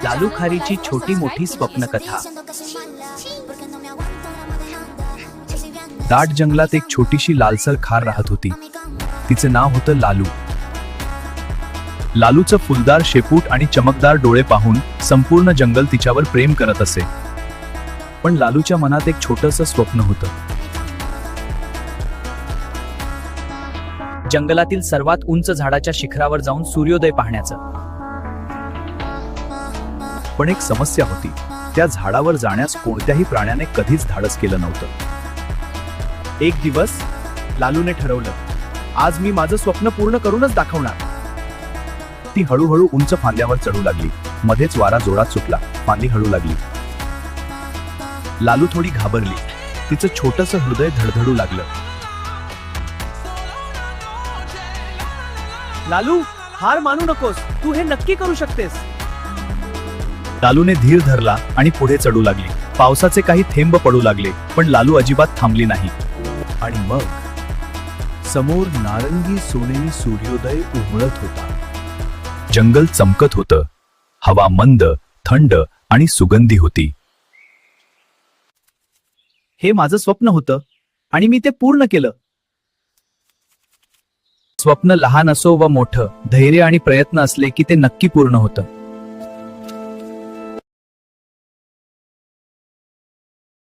लालू खारीची छोटी मोठी स्वप्नकथा। दाट जंगलात एक छोटीशी लालसर खार राहत होती। तिचे नाव होतं लालू। लालूचं फुलदार शेपूट आणि चमकदार डोळे पाहून संपूर्ण जंगल तिच्यावर प्रेम करत असे। पण लालूच्या मनात एक छोटंसं स्वप्न होतं, जंगलातील सर्वात उंच झाडाच्या शिखरावर जाऊन सूर्योदय पाहण्याचं। पण एक समस्या होती, त्या झाडावर जाण्यास कोणत्याही प्राण्याने कधीच धाडस केलं नव्हतं। एक दिवस लालूने ठरवलं, आज मी माझं स्वप्न पूर्ण करूनच दाखवणार। ती हळूहळू उंच फांद्यावर चढू लागली। मध्येच वारा जोरात सुटला, फांदी हळू लागली। लालू थोडी घाबरली, तिचं छोटंसं हृदय धडधडू लागलं। लालू, हार मानू नकोस, तू हे नक्की करू शकतेस। लालूने धीर धरला आणि पुढे चढू लागली। पावसाचे काही थेंब पडू लागले, पण लालू अजिबात थांबली नाही। आणि मग समोर नारंगी सोनेरी सूर्योदय उमळत होता। जंगल चमकत होतं, हवा मंद, थंड आणि सुगंधी होती। हे माझं स्वप्न होतं आणि मी ते पूर्ण केलं। स्वप्न लहान असो व मोठं, धैर्य आणि प्रयत्न असले की ते नक्की पूर्ण होतं।